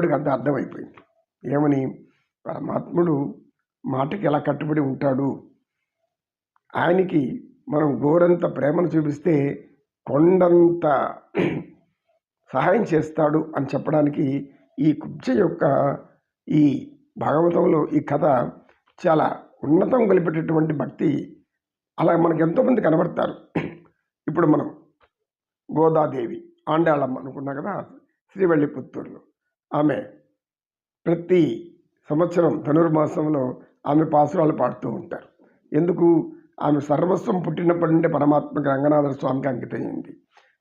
ఆవిడకి అంత అర్థమైపోయింది. ఏమని? పరమాత్ముడు మాటకి ఎలా కట్టుబడి ఉంటాడు, ఆయనకి మనం గోరంత ప్రేమను చూపిస్తే కొండంత సహాయం చేస్తాడు అని చెప్పడానికి ఈ కుబ్జ యొక్క ఈ భాగవతంలో ఈ కథ చాలా ఉన్నతం కలిపేటటువంటి భక్తి. అలా మనకు ఎంతోమంది కనబడతారు. ఇప్పుడు మనం గోదాదేవి ఆండాళమ్మ అనుకున్నాం కదా, శ్రీవల్లిపుత్తూరులో. ఆమె ప్రతి సంవత్సరం ధనుర్మాసంలో ఆమె పాసురాలు పాడుతూ ఉంటారు. ఎందుకు? ఆమె సర్వస్వం పుట్టినప్పటి నుండి పరమాత్మకి రంగనాథ స్వామికి అంకితమైంది.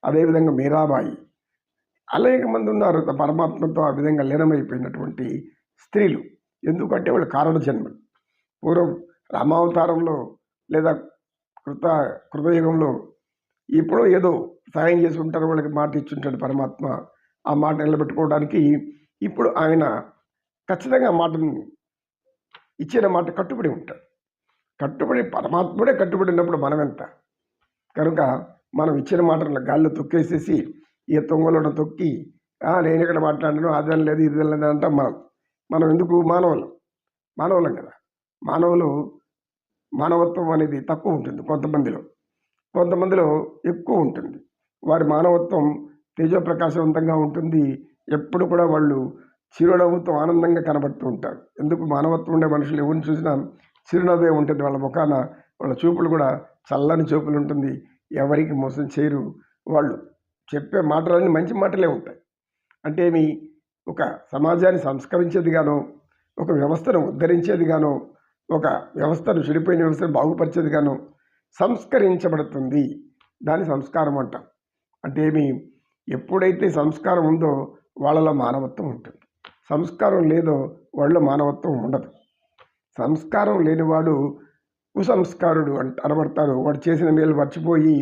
అదేవిధంగా మీరాబాయి, అనేక మంది ఉన్నారు పరమాత్మతో ఆ విధంగా లీనమైపోయినటువంటి స్త్రీలు. ఎందుకంటే వాళ్ళు కారణ జన్మలు. పూర్వం రామావతారంలో లేదా కృతయుగంలో ఇప్పుడు ఏదో సాయం చేసి ఉంటారు, వాళ్ళకి మాట ఇచ్చుంటాడు పరమాత్మ. ఆ మాట నిలబెట్టుకోవడానికి ఇప్పుడు ఆయన ఖచ్చితంగా మాటను ఇచ్చిన మాట కట్టుబడి ఉంటాడు. పరమాత్ముడే కట్టుబడి ఉన్నప్పుడు మనం ఎంత? కనుక మనం ఇచ్చిన మాటలను గాల్లో తొక్కేసేసి ఏ తొంగలో తొక్కి నేను ఇక్కడ మాట్లాడను, అదని లేదు ఇది లేదు అంటాం. మనం ఎందుకు? మానవులం కదా. మానవత్వం అనేది తక్కువ ఉంటుంది కొంతమందిలో ఎక్కువ ఉంటుంది. వారి మానవత్వం తేజోప్రకాశవంతంగా ఉంటుంది. ఎప్పుడు కూడా వాళ్ళు చిరునవ్వుతో ఆనందంగా కనబడుతూ ఉంటారు. ఎందుకు? మానవత్వం ఉండే మనుషులు ఎవరిని చూసినా చిరునవ్వే ఉంటుంది వాళ్ళ ముఖాన. వాళ్ళ చూపులు కూడా చల్లని చూపులు ఉంటుంది. ఎవరికి మోసం చేయరు. వాళ్ళు చెప్పే మాటలన్నీ మంచి మాటలే ఉంటాయి. అంటే ఒక సమాజాన్ని సంస్కరించేదిగానో, ఒక వ్యవస్థను ఉద్ధరించేదిగానో, ఒక వ్యవస్థను చెడిపోయిన వ్యవస్థను బాగుపరిచేదిగానో సంస్కరించబడుతుంది. దాని సంస్కారం అంటాం. అంటే ఎప్పుడైతే సంస్కారం ఉందో వాళ్ళలో మానవత్వం ఉంటుంది. సంస్కారం లేదో వాళ్ళలో మానవత్వం ఉండదు. సంస్కారం లేనివాడు కుసంస్కారుడు అనబడతారు. వాడు చేసిన మేలు మర్చిపోయి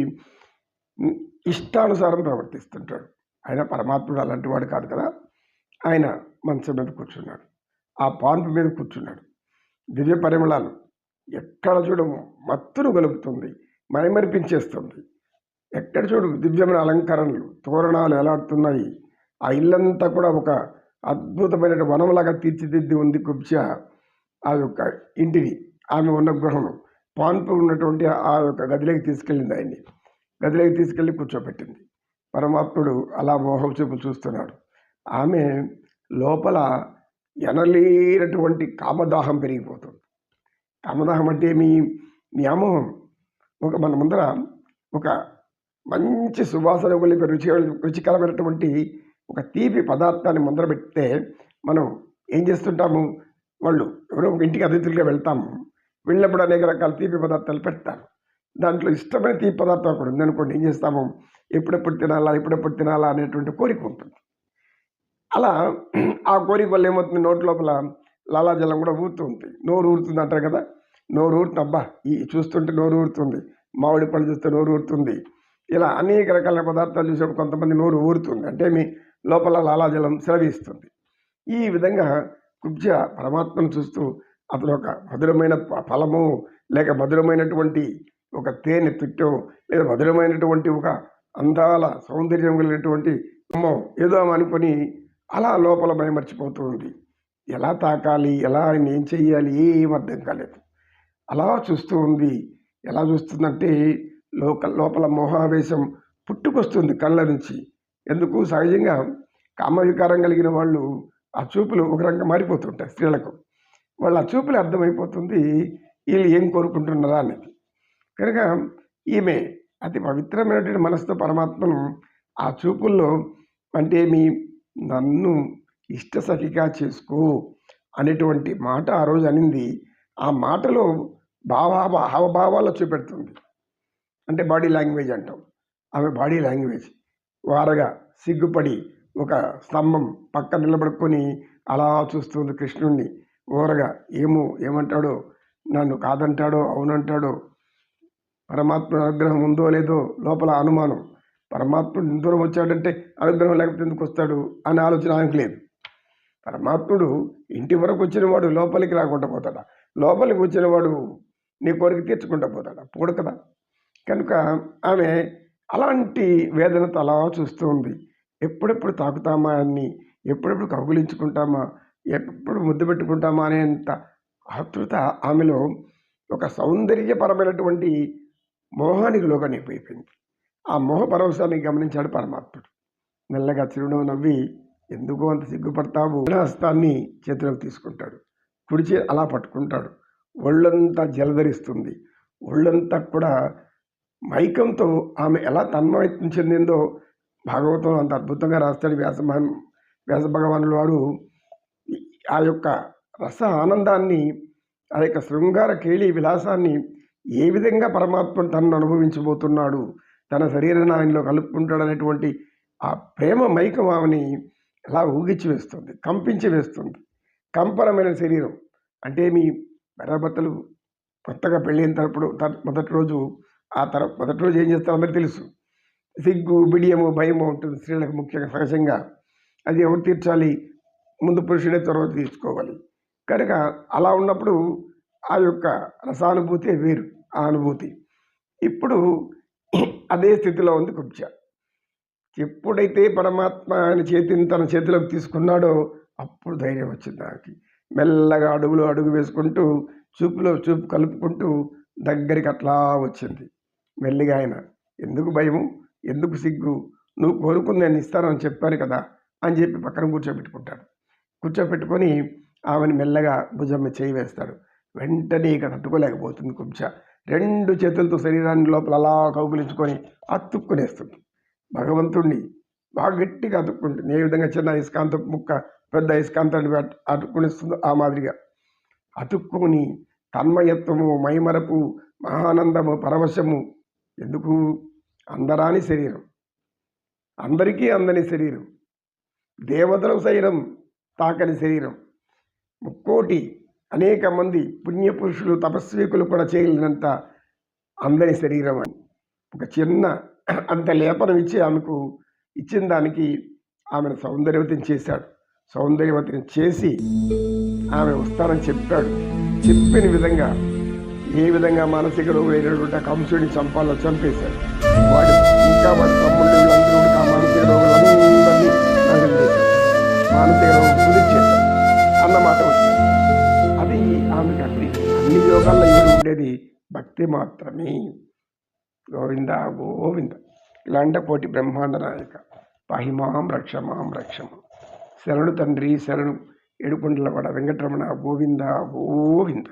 ఇష్టానుసారం ప్రవర్తిస్తుంటాడు. ఆయన పరమాత్ముడు అలాంటి వాడు కాదు కదా. ఆయన మంచం మీద కూర్చున్నాడు, ఆ పాన్పు మీద కూర్చున్నాడు. దివ్య పరిమళాలు ఎక్కడ చూడు మత్తును గలుపుతుంది, మైమరిపించేస్తుంది. ఎక్కడ చూడు దివ్యమైన అలంకరణలు, తోరణాలు ఎలాడుతున్నాయి. ఆ ఇల్లంతా కూడా ఒక అద్భుతమైన వనంలాగా తీర్చిదిద్ది ఉంది కుబ్జ. ఆ యొక్క ఇంటిని, ఆమె ఉన్న గృహం, పాన్పు ఉన్నటువంటి ఆ యొక్క గదిలోకి తీసుకెళ్ళింది. ఆయన్ని గదిలోకి తీసుకెళ్ళి కూర్చోబెట్టింది. పరమాత్ముడు అలా మోహం చూపు చూస్తున్నాడు. ఆమె లోపల ఎనలేనటువంటి కామదాహం పెరిగిపోతుంది. కామదాహం అంటే వ్యామోహం. మన ముందర ఒక మంచి సువాసన కలిపి రుచికరమైనటువంటి ఒక తీపి పదార్థాన్ని ముందర పెడితే మనం ఏం చేస్తుంటాము? వాళ్ళు ఎవరో ఒక ఇంటికి అతిథులుగా వెళ్తాము. వెళ్ళినప్పుడు అనేక రకాల తీపి పదార్థాలు పెడతారు. దాంట్లో ఇష్టమైన తీపి పదార్థం అక్కడ ఉందనుకోండి, ఏం చేస్తాము? ఎప్పుడెప్పుడు తినాలా అనేటువంటి కోరిక ఉంటుంది. అలా ఆ కోరిక వల్ల ఏమవుతుంది? నోటి లోపల లాలాజలం కూడా ఊరుతూ ఉంటుంది. నోరు ఊరుతుంది అంటారు కదా. నోరు ఊరుతుంది. అబ్బా, ఈ చూస్తుంటే నోరు ఊరుతుంది. మామిడి పళ్ళు చూస్తే నోరు ఊరుతుంది. ఇలా అనేక రకాల పదార్థాలు చూసినప్పుడు కొంతమంది నోరు ఊరుతుంది. అంటే లోపల లాలాజలం స్రవిస్తుంది. ఈ విధంగా కుబ్జ పరమాత్మను చూస్తూ అతను ఒక మధురమైన ఫలము, లేక మధురమైనటువంటి ఒక తేనె తుట్టో, లేదా మధురమైనటువంటి ఒక అందాల సౌందర్యం కలిగినటువంటి ఏదో అనుకొని అలా లోపల భయమర్చిపోతూ ఉంది. ఎలా తాకాలి, ఎలా ఏం చెయ్యాలి, ఏం అర్థం కాలేదు. అలా చూస్తూ ఉంది. ఎలా చూస్తుందంటే లోపల మోహావేశం పుట్టుకొస్తుంది కళ్ళ నుంచి. ఎందుకు? సహజంగా కామవికారం కలిగిన వాళ్ళు ఆ చూపులు ఒక రకంగా మారిపోతుంటాయి స్త్రీలకు. వాళ్ళ ఆ చూపులు అర్థమైపోతుంది వీళ్ళు ఏం కోరుకుంటున్నారా అనేది. కనుక ఈమె అతి పవిత్రమైనటువంటి మనసుతో పరమాత్మను ఆ చూపుల్లో అంటే నన్ను ఇష్టసఖిగా చేసుకో అనేటువంటి మాట ఆ రోజు అనింది. ఆ మాటలో హావభావాలు చూపెడుతుంది. అంటే బాడీ లాంగ్వేజ్ అంటాం. ఆమె బాడీ లాంగ్వేజ్ వారగా సిగ్గుపడి ఒక స్తంభం పక్కన నిలబడుకొని అలా చూస్తుంది కృష్ణుణ్ణి. ఓరగా ఏమంటాడో, నన్ను కాదంటాడో అవునంటాడో, పరమాత్మ అనుగ్రహం ఉందో లేదో లోపల అనుమానం. పరమాత్ముడు దూరం వచ్చాడంటే అనుగ్రహం లేకపోతే ఎందుకు వస్తాడు అనే ఆలోచన ఆయనకు లేదు. పరమాత్ముడు ఇంటి వరకు వచ్చినవాడు లోపలికి రాకుండా పోతాడా? లోపలికి వచ్చినవాడు నీ కోరిక తీర్చుకుంటూ పోతాడా? పోడు కదా. కనుక ఆమె అలాంటి వేదనతో అలా చూస్తూ ఉంది. ఎప్పుడెప్పుడు తాకుతామా అని ఎప్పుడెప్పుడు కౌగిలించుకుంటామా, ఎప్పుడు ముద్దు పెట్టుకుంటామా అనేంత ఆతృత ఆమెలో ఒక సౌందర్యపరమైనటువంటి మోహానికి లోకనైపోయింది. ఆ మోహ పరవశాన్ని గమనించాడు పరమాత్ముడు. మెల్లగా చిరునవ్వు నవ్వి, ఎందుకు అంత సిగ్గుపడతావు? హస్తాన్ని చేతిలోకి తీసుకుంటాడు. కుడిచి అలా పట్టుకుంటాడు. ఒళ్ళంతా జలధరిస్తుంది. ఒళ్ళంతా కూడా మైకంతో ఆమె ఎలా తన్మయత్వం చెందిందో భాగవతం అంత అద్భుతంగా రాస్తాడు వ్యాస భగవానుల వారు. ఆ యొక్క రస ఆనందాన్ని, ఆ యొక్క శృంగార కేళి విలాసాన్ని ఏ విధంగా పరమాత్మ తనను అనుభవించబోతున్నాడు, తన శరీరాన్ని ఆయనలో కలుపుకుంటాడు అనేటువంటి ఆ ప్రేమ మైకం ఆమెని ఎలా ఊగిచ్చి వేస్తుంది, కంపించి వేస్తుంది. కంపనమైన శరీరం అంటే మీ భార్యాభర్తలు కొత్తగా పెళ్ళైన తరపుడు మొదటి రోజు మొదటి రోజు ఏం చేస్తారో అందరికీ తెలుసు. సిగ్గు, బిడియము, భయము ఉంటుంది స్త్రీలకు ముఖ్యంగా సహజంగా. అది ఎవరు తీర్చాలి? ముందు పురుషుడే తర్వాత తీర్చుకోవాలి. కనుక అలా ఉన్నప్పుడు ఆ యొక్క రసానుభూతి వేరు, ఆ అనుభూతి. ఇప్పుడు అదే స్థితిలో ఉంది కుబ్జ. ఎప్పుడైతే పరమాత్మ ఆయన చేతిని తన చేతిలోకి తీసుకున్నాడో అప్పుడు ధైర్యం వచ్చింది దానికి. మెల్లగా అడుగు వేసుకుంటూ చూపులో చూపు కలుపుకుంటూ దగ్గరికి అట్లా వచ్చింది. మెల్లిగా ఆయన, ఎందుకు భయము, ఎందుకు సిగ్గు, నువ్వు కోరుకుని నేను ఇస్తానని చెప్పాను కదా అని చెప్పి పక్కన కూర్చోపెట్టుకొని ఆమెను మెల్లగా భుజం చేయి వేస్తాడు. వెంటనే ఇక తట్టుకోలేకపోతుంది కుబ్జ. 2 చేతులతో శరీరాన్ని లోపల అలా కౌగులించుకొని అతుక్కునేస్తుంది. భగవంతుణ్ణి బాగా గట్టిగా అతుక్కుంటుంది. ఏ విధంగా చిన్న ఇస్కాంత ముక్క పెద్ద ఇస్కాంతాన్ని అతుక్కునిస్తుందో ఆ మాదిరిగా అతుక్కుని తన్మయత్వము, మైమరపు, మహానందము, పరవశము. ఎందుకు? అందరాని శరీరం, అందరికీ అందని శరీరం, దేవతలకు సైతం తాకని శరీరం, ముక్కోటి అనేక మంది పుణ్యపురుషులు తపస్వీకులు కూడా చేయలేనంత అందని శరీరం అని ఒక చిన్న అంత లేపనం ఇచ్చి ఆమెకు ఇచ్చిన దానికి ఆమెను సౌందర్యవతిని చేశాడు. సౌందర్యవతిని చేసి ఆమె వస్తానని చెప్పాడు. చెప్పిన విధంగా ఏ విధంగా మానసిక రోగులైనటువంటి కంసుడిని చంపేశాడు. వాడు ఇంకా వాడి తమ్ముళ్ళు అందరూ ఆ మానసిక రోగులందరినీ నదిలేశాడు. మానసిక రోగం కుదిర్చేశాడు అన్నమాట వచ్చింది. అది ఆమెకు అన్ని యోగాల్లో ఏమి ఉండేది? భక్తి మాత్రమే. గోవింద గోవింద. ఇలాంటి కోటి బ్రహ్మాండ నాయక పాహిమాం రక్షమాం రక్షమ. శరణు తండ్రి శరణు. ఏడుకొండలవాడ వెంకటరమణ. గోవింద గోవింద.